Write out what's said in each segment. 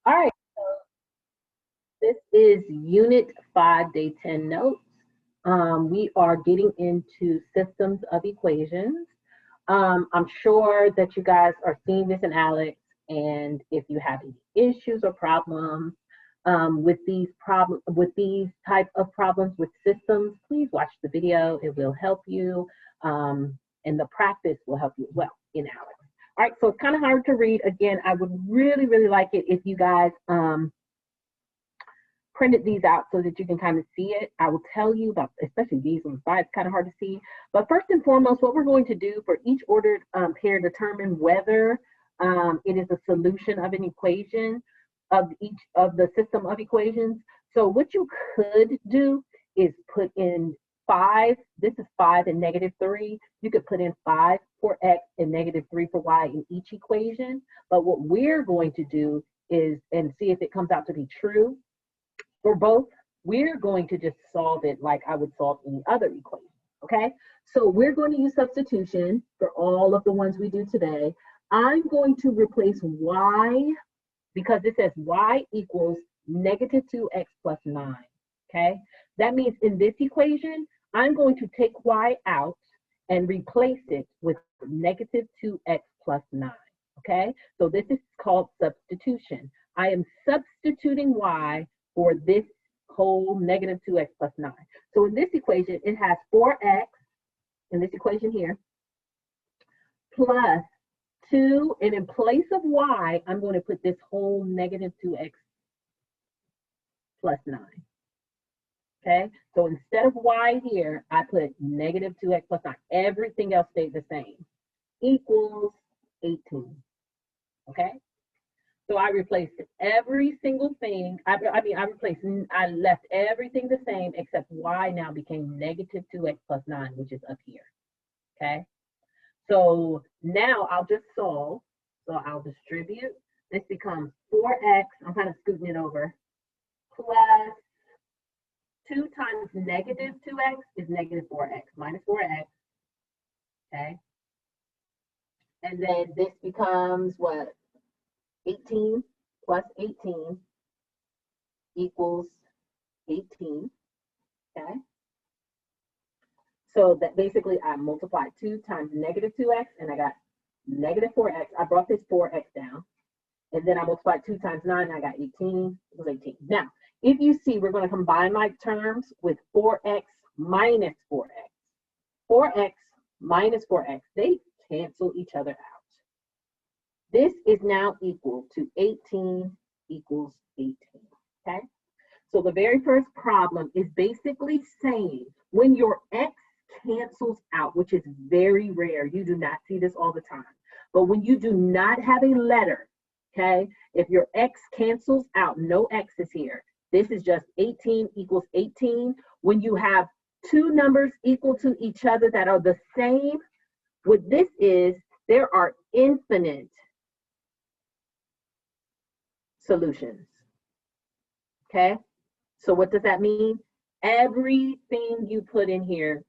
All right, this is Unit 5, Day 10 notes. We are getting into systems of equations. I'm sure that you guys are seeing this in Alex, and if you have any issues or problems with these type of problems with systems, please watch the video. It will help you, and the practice will help you as well in Alex. All right, so it's kind of hard to read. Again, I would really, really like it if you guys printed these out so that you can kind of see it. I will tell you about, especially these on the side, it's kind of hard to see. But first and foremost, what we're going to do for each ordered pair, determine whether it is a solution of an equation of each of the system of equations. So what you could do is put in 5, this is 5 and -3. You could put in 5 for x and -3 for y in each equation. But what we're going to do is, and see if it comes out to be true, for both, we're going to just solve it like I would solve any other equation, okay? So we're going to use substitution for all of the ones we do today. I'm going to replace y, because it says y equals -2x plus 9, okay? That means in this equation, I'm going to take y out and replace it with -2x plus 9, okay? So this is called substitution. I am substituting y for this whole -2x plus 9. So in this equation, it has 4x, in this equation here, plus 2, and in place of y, I'm going to put this whole -2x plus 9. Okay, so instead of y here, I put -2x plus 9. Everything else stayed the same. Equals 18. Okay? So I replaced every single thing. I left everything the same except y now became -2x plus 9, which is up here. Okay. So now I'll just solve. So I'll distribute. This becomes 4x. I'm kind of scooting it over. Plus 2 times -2x is -4x minus 4x. Okay. And then this becomes what? 18 plus 18 equals 18, okay? So that basically I multiplied 2 times -2x and I got -4x. I brought this 4x down. And then I multiplied 2 times 9 and I got 18. It was 18. Now, if you see, we're going to combine my terms with 4x minus 4x. 4x minus 4x, they cancel each other out. This is now equal to 18 equals 18, okay? So the very first problem is basically saying when your x cancels out, which is very rare, you do not see this all the time, but when you do not have a letter, okay, if your x cancels out, no x's here, this is just 18 equals 18. When you have two numbers equal to each other that are the same, what this is, there are infinite solutions, okay? So what does that mean? Everything you put in here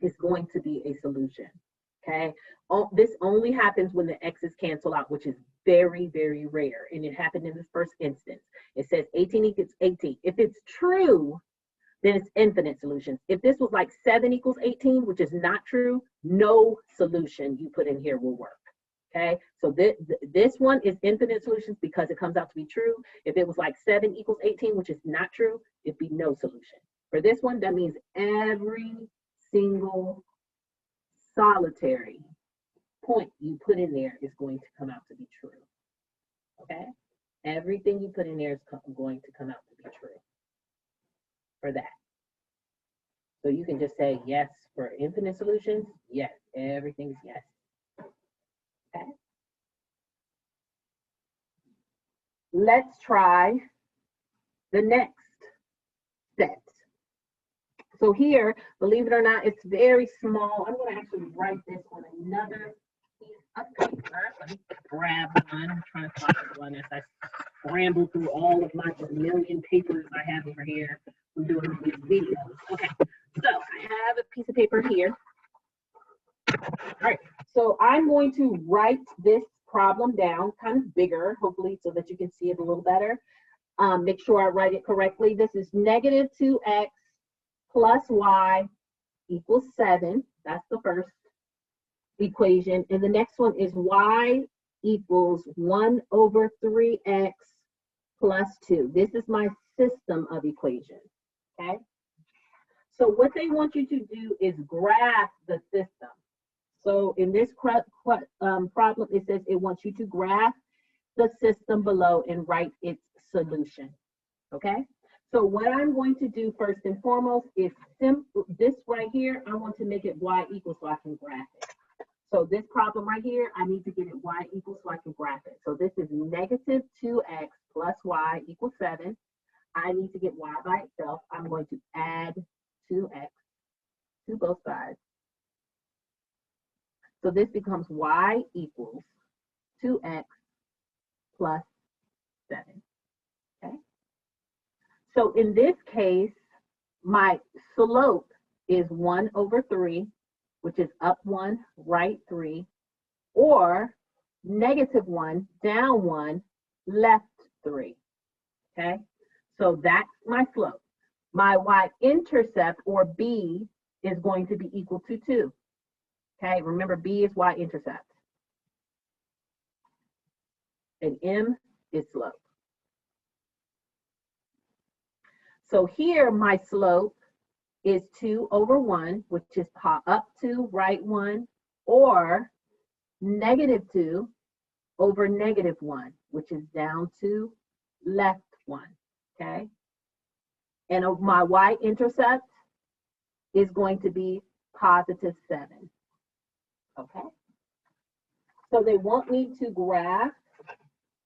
is going to be a solution, okay? This only happens when the x's cancel out, which is very, very rare, and it happened in this first instance. It says 18 equals 18. If it's true, then it's infinite solutions. If this was like 7 equals 18, which is not true, no solution you put in here will work. Okay, so this one is infinite solutions because it comes out to be true. If it was like 7 equals 18, which is not true, it'd be no solution. For this one, that means every single solitary point you put in there is going to come out to be true. Okay, everything you put in there is going to come out to be true for that. So you can just say yes for infinite solutions. Yes, everything's yes. Okay. Let's try the next set. So here, believe it or not, it's very small. I'm going to actually write this on another piece of paper. Let me grab one. I'm trying to find one as I scramble through all of my million papers I have over here from doing these videos. Okay, so I have a piece of paper here. All right, so I'm going to write this problem down kind of bigger, hopefully, so that you can see it a little better. Make sure I write it correctly. This is negative 2x plus y equals 7. That's the first equation. And the next one is y equals 1 over 3x plus 2. This is my system of equations, okay? So what they want you to do is graph the system. So in this problem, it says it wants you to graph the system below and write its solution, okay? So what I'm going to do first and foremost is this right here, I want to make it y equals so I can graph it. So this problem right here, I need to get it y equals so I can graph it. So this is negative 2x plus y equals 7. I need to get y by itself. I'm going to add 2x to both sides. So this becomes y equals 2x plus 7, okay? So in this case, my slope is 1 over 3, which is up 1, right 3, or negative 1, down 1, left 3, okay? So that's my slope. My y-intercept, or b, is going to be equal to 2, okay? Remember, b is y-intercept, and m is slope. So here, my slope is 2 over 1, which is up 2, right 1, or negative 2 over negative 1, which is down 2, left 1, okay? And my y-intercept is going to be positive 7, okay? So they want me to graph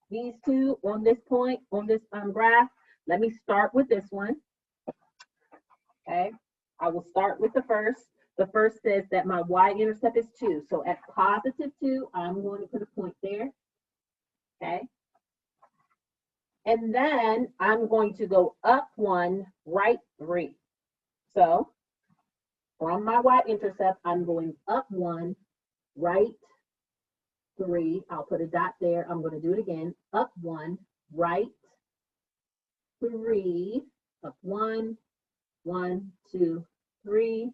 these two on this point, on this graph. Let me start with this one, okay? I will start with the first. The first says that my y-intercept is 2. So at positive 2, I'm going to put a point there, okay? And then I'm going to go up 1, right 3. So from my y-intercept, I'm going up 1, right 3. I'll put a dot there. I'm going to do it again. Up 1, right 3, up 1, 1, 2, 3.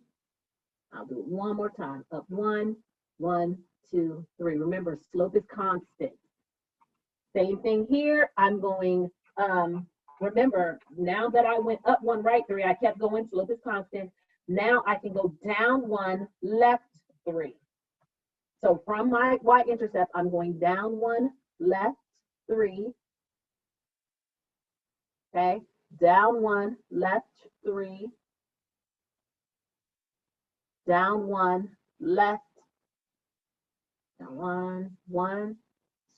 I'll do it one more time. Up 1, 1, 2, 3. Remember, slope is constant. Same thing here. I'm going, remember, now that I went up 1, right 3, I kept going, slope is constant. Now I can go down 1, left 3. So from my y-intercept, I'm going down 1, left 3. Okay, down 1, left 3. Down 1, left. Down 1, 1,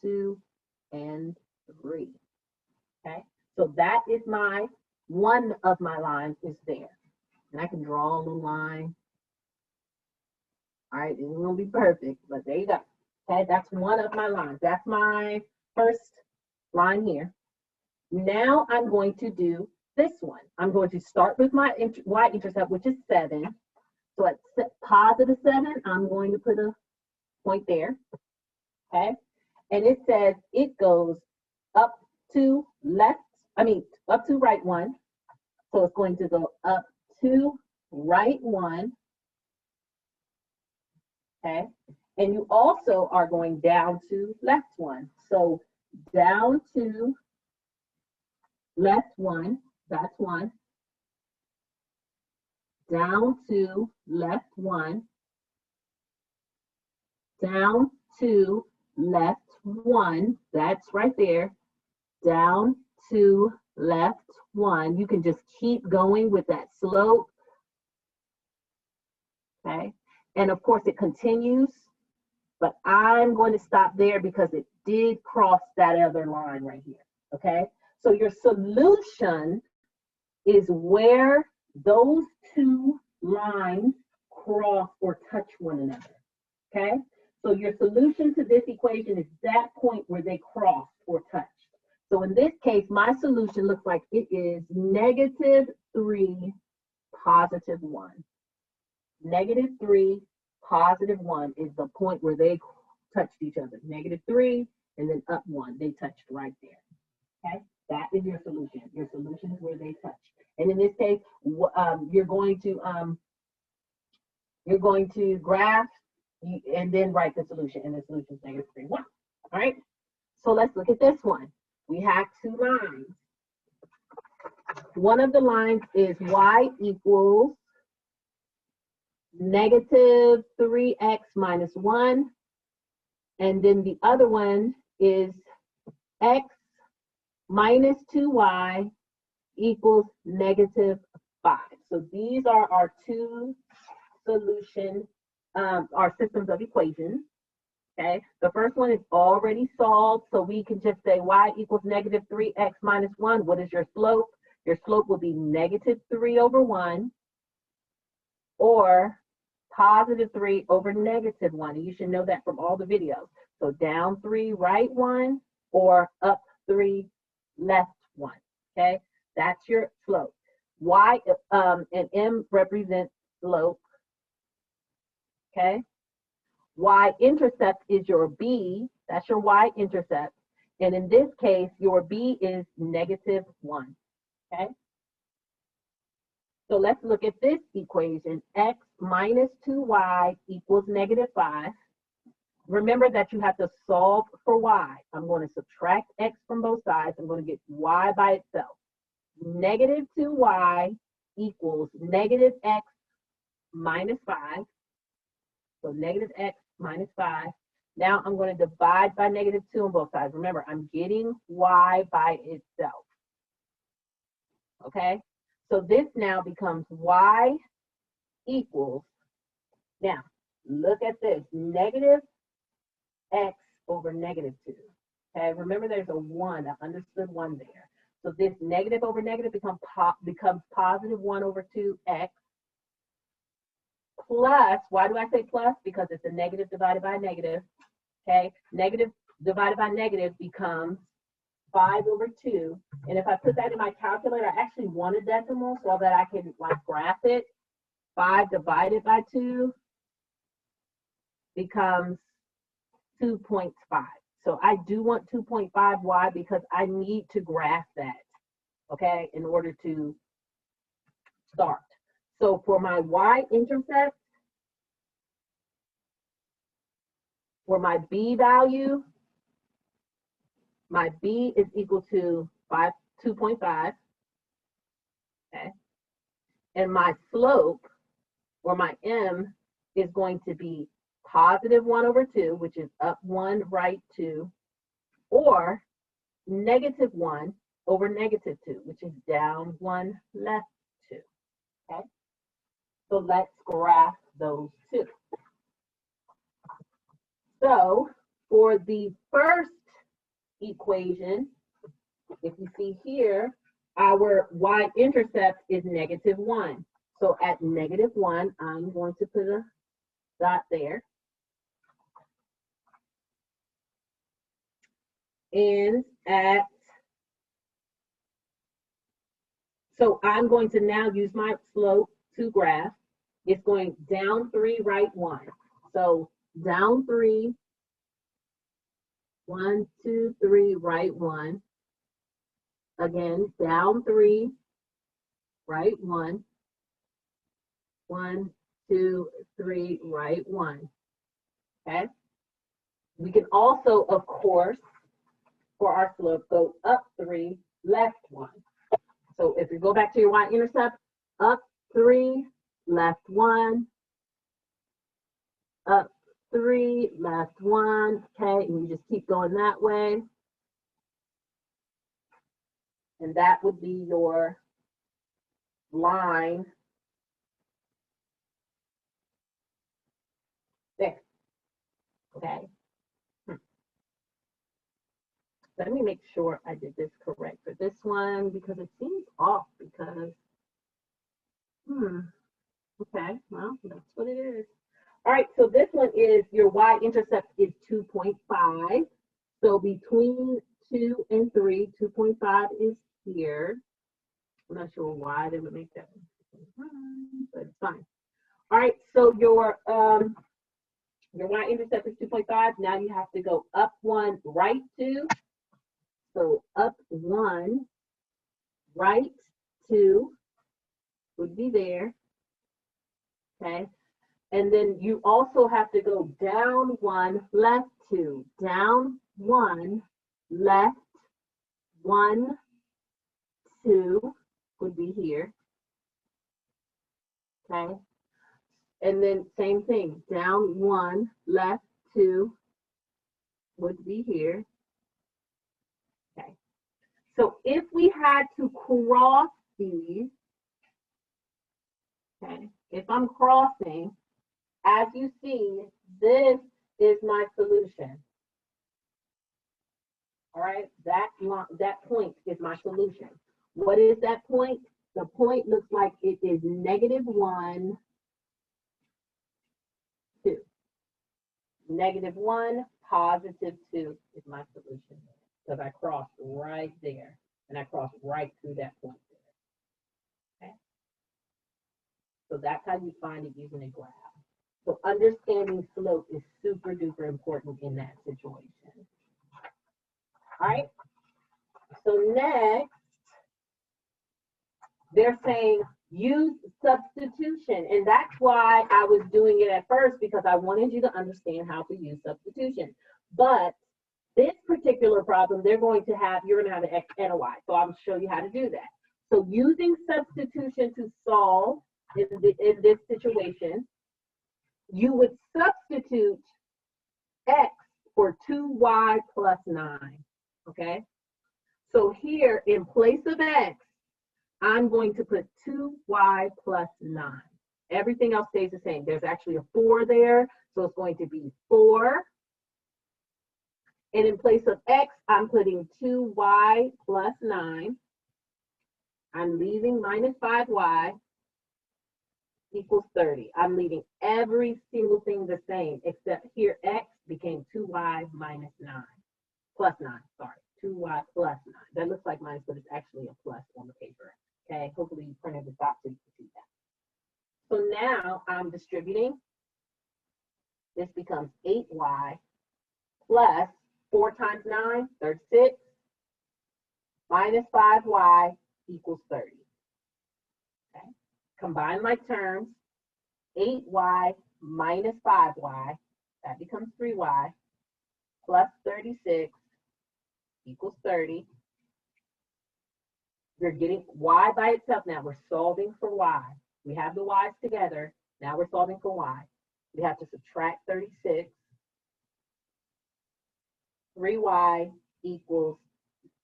2, and 3. Okay, so that is my, one of my lines is there. And I can draw a little line. All right, it's gonna be perfect, but there you go. Okay, that's one of my lines. That's my first line here. Now I'm going to do this one. I'm going to start with my y-intercept, which is 7. So at positive 7, I'm going to put a point there, okay? And it says it goes up to left, up to right 1. So it's going to go up to right 1, okay? And you also are going down to left 1. So down to left 1, that's 1. Down to left 1, down to left 1, that's right there, down to left 1. You can just keep going with that slope, okay? And of course it continues, but I'm going to stop there because it did cross that other line right here, okay? So your solution is where those two lines cross or touch one another, okay? So your solution to this equation is that point where they cross or touch. So in this case, my solution looks like it is negative 3, positive 1. Negative 3, positive 1 is the point where they touched each other. -3 and then up 1. They touched right there. Okay, that is your solution. Your solution is where they touch. And in this case, you're going to graph and then write the solution, and the solution is -3, 1. All right. So let's look at this one. We have 2 lines. One of the lines is y equals -3x minus 1. And then the other one is x minus 2y equals -5. So these are our 2 solution, our systems of equations. Okay, the first one is already solved, so we can just say y equals -3x minus 1. What is your slope? Your slope will be -3 over 1 or +3 over -1. And you should know that from all the videos. So down 3, right 1, or up 3, left 1. Okay, that's your slope. Y and M represent slope. Okay. Y-intercept is your B. That's your Y-intercept. And in this case, your B is -1. Okay. So let's look at this equation. X minus 2y equals -5. Remember that you have to solve for y. I'm going to subtract x from both sides. I'm going to get y by itself. -2y equals -x minus 5. So -x minus 5. Now I'm going to divide by -2 on both sides. Remember, I'm getting y by itself. Okay? So this now becomes y equals, now look at this, -x over -2. Okay? Remember there's a 1, an understood 1 there. So this negative over negative becomes +1 over 2x. Plus, why do I say plus? Because it's a negative divided by negative. Okay, negative divided by negative becomes 5 over 2. And if I put that in my calculator, I actually want a decimal so that I can like graph it. 5 divided by 2 becomes 2.5. So I do want 2.5. Why? Because I need to graph that, okay, in order to start. So for my y-intercept, for my b value, my b is equal to 2.5, okay? And my slope, or my m, is going to be +1 over 2, which is up 1, right 2, or -1 over -2, which is down 1, left 2, okay? So let's graph those two. So for the first equation, if you see here, our y-intercept is -1. So at -1, I'm going to put a dot there. And so I'm going to now use my slope to graph. It's going down 3, right 1. So down 3, 1, 2, 3, right 1. Again, down 3, right 1. 1, 2, 3, right 1. Okay. We can also, of course, for our slope, go up 3, left 1. So if you go back to your y-intercept, up 3, left 1, up 3, left 1, okay, and you just keep going that way. And that would be your line there, okay? Let me make sure I did this correct for this one because it seems off because, okay, well, that's what it is. All right, so this one is your y-intercept is 2.5. So between 2 and 3, 2.5 is here. I'm not sure why they would make that one, but it's fine. All right, so your Your y-intercept is 2.5. Now you have to go up 1, right 2. So up 1, right 2 would be there. Okay. And then you also have to go down 1, left 2. Down 1, left 1, 2 would be here. Okay. And then same thing, down 1, left 2 would be here. Okay. So if we had to cross these, okay, if I'm crossing, as you see, this is my solution. All right, that point is my solution. What is that point? The point looks like it is -1, 2. -1, +2 is my solution because I crossed right there and I crossed right through that point there. Okay. So that's how you find it using a graph. So understanding slope is super duper important in that situation. All right. So next, they're saying use substitution. And that's why I was doing it at first, because I wanted you to understand how to use substitution. But this particular problem, you're going to have an X and a Y. So I'll show you how to do that. So using substitution to solve in this situation, you would substitute X for 2y plus 9, okay? So here, in place of X, I'm going to put 2y plus 9. Everything else stays the same. There's actually a 4 there, so it's going to be 4. And in place of X, I'm putting 2y plus 9. I'm leaving minus 5y equals 30. I'm leaving every single thing the same, except here X became 2y minus 9. Plus 9, sorry. 2y plus 9. That looks like minus, but it's actually a plus on the paper. Okay, hopefully you printed this out so you can see that. So now I'm distributing. This becomes 8y plus 4 times 9, 36, minus 5y equals 30. Okay, combine my terms. 8y minus 5y, that becomes 3y, plus 36 equals 30. We're getting y by itself now. We're solving for y. We have the y's together. Now we're solving for y. We have to subtract 36. 3y equals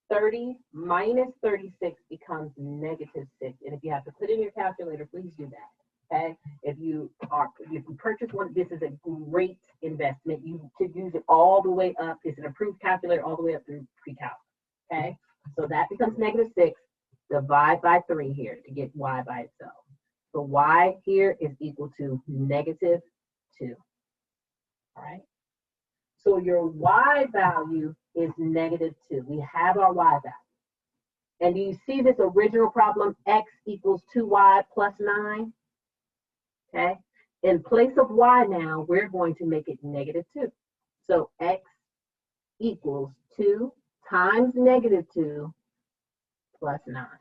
30 minus 36 becomes -6. And if you have to put in your calculator, please do that. Okay? If you purchase one, this is a great investment. You could use it all the way up. It's an approved calculator all the way up through pre-calc. Okay? So that becomes -6. Divide by 3 here to get y by itself. So y here is equal to -2. All right? So your y value is -2. We have our y value. And do you see this original problem, x equals 2y plus 9? Okay? In place of y now, we're going to make it -2. So x equals 2 times -2 plus 9.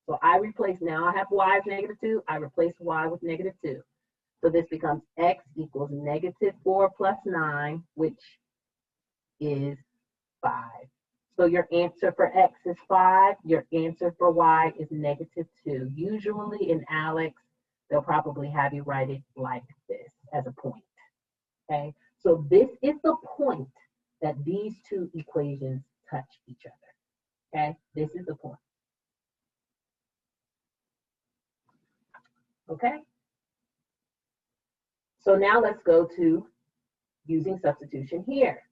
So I replace, now I have y as -2, I replace y with -2. So this becomes x equals -4 plus 9, which is 5. So your answer for x is 5. Your answer for y is -2. Usually in ALEKS, they'll probably have you write it like this as a point. Okay, so this is the point that these two equations touch each other. Okay, this is the point. Okay, so now let's go to using substitution here.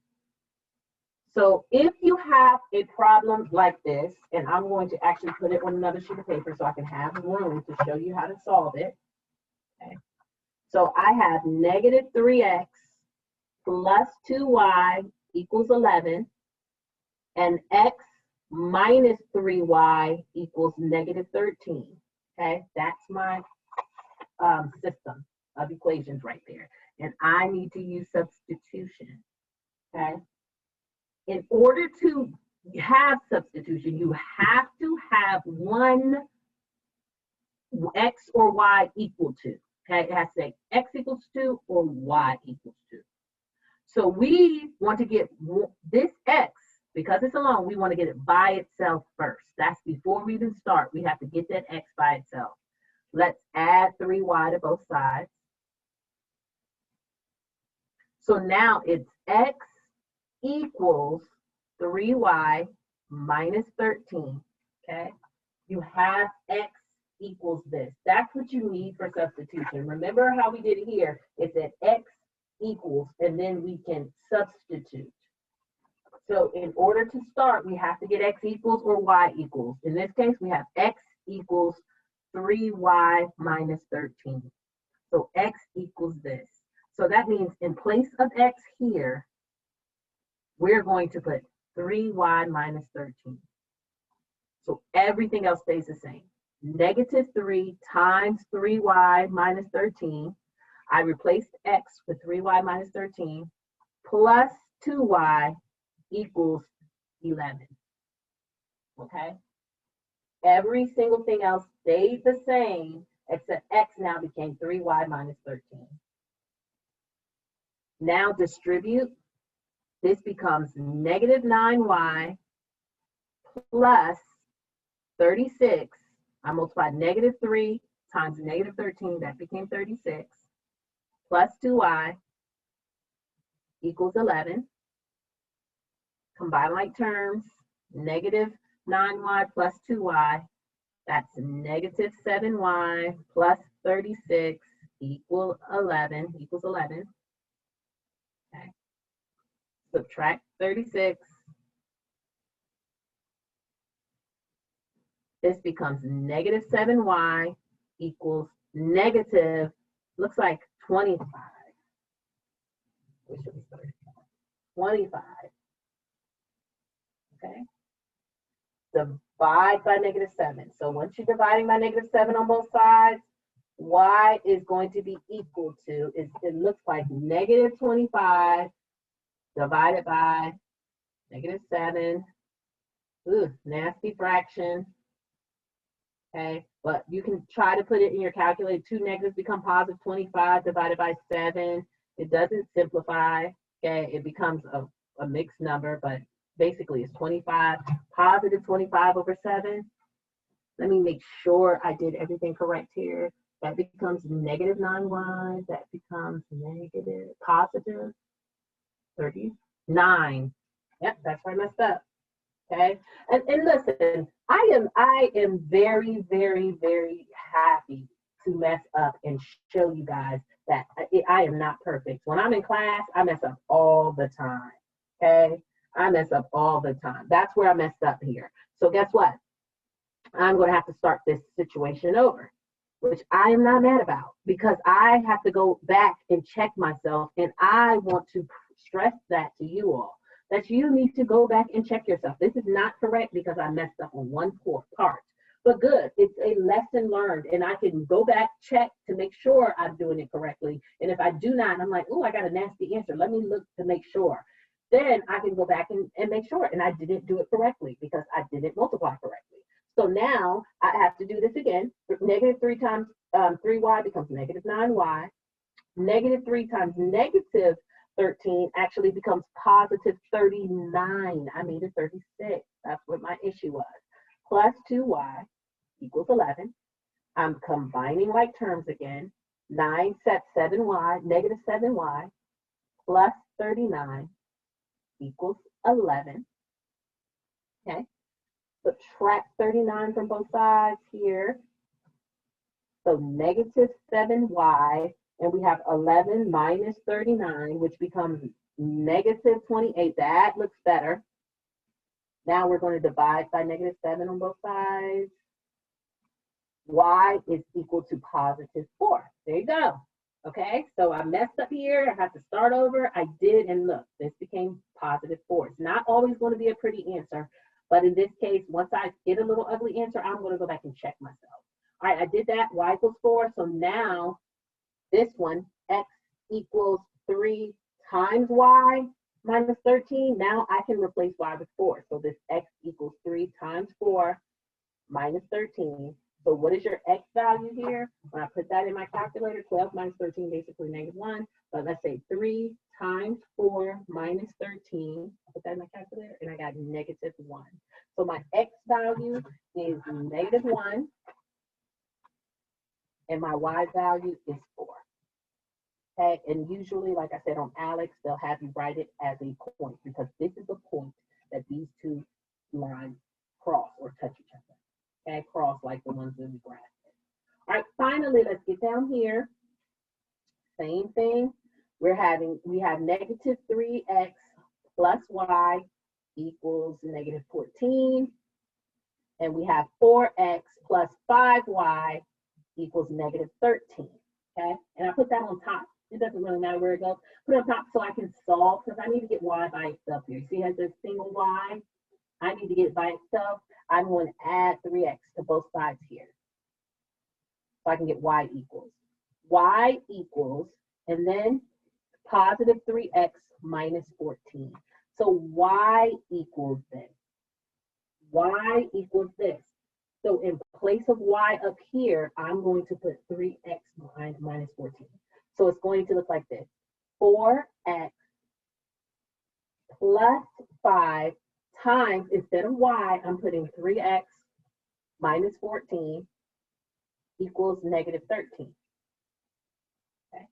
So if you have a problem like this, and I'm going to actually put it on another sheet of paper so I can have room to show you how to solve it. Okay. So I have -3x plus 2y equals 11, and x minus 3y equals -13. Okay, that's my system of equations right there. and I need to use substitution, okay? In order to have substitution, you have to have one x or y equal to, okay? It has to say x equals 2 or y equals 2. So we want to get this x, because it's alone, we want to get it by itself first. That's before we even start. We have to get that x by itself. Let's add 3y to both sides. So now it's x equals 3y minus 13, okay? You have x equals this. That's what you need for substitution. Remember how we did it here? It's at x equals, and then we can substitute. So in order to start, we have to get x equals or y equals. In this case, we have x equals 3y minus 13. So x equals this. So that means in place of x here, we're going to put 3y minus 13. So everything else stays the same. Negative 3 times 3y minus 13. I replaced x with 3y minus 13 plus 2y equals 11. Okay? Every single thing else stayed the same, except x now became 3y minus 13. Now distribute. This becomes negative 9y plus 36. I multiplied negative 3 times negative 13. That became 36. Plus 2y equals 11. Combine like terms. Negative 9y plus 2y. That's negative 7y plus 36 equals 11. Okay. Subtract 36. This becomes negative 7y equals negative, looks like 25. Which should be 30. 25. Okay. Divide by negative 7. So once you're dividing by negative 7 on both sides, y is going to be equal to, it looks like negative 25 divided by negative 7. Ooh, nasty fraction. Okay, but you can try to put it in your calculator. 2 negatives become positive 25 divided by 7. It doesn't simplify. Okay, it becomes a mixed number, but basically it's 25, positive 25 over 7. Let me make sure I did everything correct here. That becomes negative 9y. That becomes negative, positive 39. Yep, that's where I messed up. Okay, and listen, I am very, very, very happy to mess up and show you guys that I am not perfect. When I'm in class, I mess up all the time. Okay, I mess up all the time. That's where I messed up here. So guess what? I'm going to have to start this situation over, which I am not mad about, because I have to go back and check myself, and I want to stress that to you all, that you need to go back and check yourself. This is not correct because I messed up on one part. But good, it's a lesson learned, and I can go back, check to make sure I'm doing it correctly. And if I do not, I'm like, oh, I got a nasty answer. Let me look to make sure. Then I can go back and make sure, and I didn't do it correctly because I didn't multiply correctly. So now I have to do this again. Negative 3 times 3y becomes negative 9y. Negative 3 times negative 13 actually becomes positive 39. I made it 36. That's what my issue was. Plus 2y equals 11. I'm combining like terms again. 9 sets 7y, negative 7y plus 39 equals 11. Okay. Subtract 39 from both sides here. So negative 7y, and we have 11 minus 39, which becomes negative 28. That looks better. Now we're going to divide by negative 7 on both sides. Y is equal to positive 4. There you go. Okay, so I messed up here. I have to start over. I did, and look, this became positive 4. It's not always going to be a pretty answer, but in this case, once I get a little ugly answer, I'm going to go back and check myself. All right, I did that. Y equals 4. So now this one, x equals 3 times y minus 13. Now I can replace y with 4. So this x equals 3 times 4 minus 13. So what is your x value here? When I put that in my calculator, 12 minus 13, basically -1. But let's say 3 times 4 minus 13. I put that in my calculator, and I got -1. So my x value is -1, and my y value is 4. Okay, and usually, like I said on Alex, they'll have you write it as a point because this is a point that these two lines cross or touch each other. Okay, cross like the ones in the graph. All right, finally, let's get down here. Same thing. We have -3x plus y equals -14. And we have 4x plus 5y equals -13. Okay, and I put that on top. It doesn't really matter where it goes. Put it on top so I can solve because I need to get y by itself here. See, it has this single y. I need to get it by itself. I'm going to add 3x to both sides here. So I can get y equals. Y equals, and then positive 3x minus 14. So y equals this. Y equals this. So in place of y up here, I'm going to put 3x minus 14. So it's going to look like this. 4x plus 5 times, instead of y, I'm putting 3x minus 14 equals -13. Okay.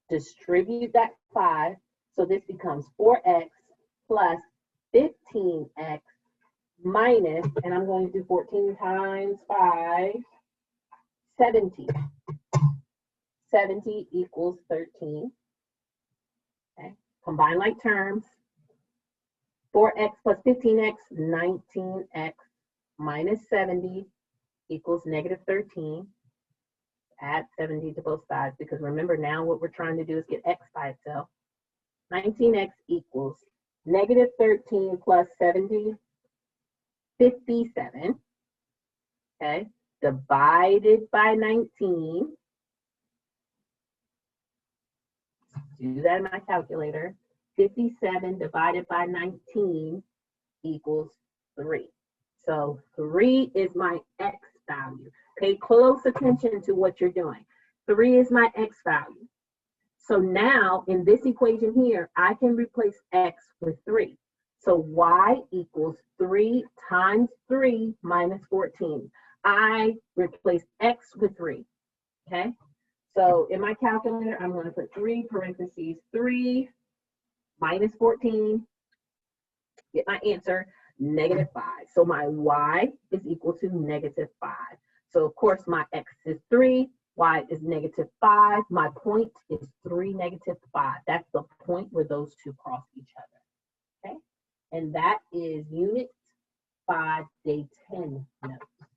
Distribute that 5. So this becomes 4x plus 15x minus, and I'm going to do 14 times 5, 70. 70 equals 13. Okay. Combine like terms. 4x plus 15x, 19x minus 70 equals -13. Add 70 to both sides because remember now what we're trying to do is get x by itself. 19x equals -13 plus 70, 57. Okay, divided by 19. Do that in my calculator. 57 divided by 19 equals 3. So 3 is my x value. Pay close attention to what you're doing. 3 is my x value. So now in this equation here, I can replace x with 3. So y equals 3 times 3 minus 14. I replace x with 3. Okay? So in my calculator, I'm going to put 3 parentheses 3 minus 14, get my answer, -5. So my y is equal to -5. So of course my x is 3, y is -5. My point is 3, -5. That's the point where those two cross each other. Okay, and that is Unit 5, Day 10 notes.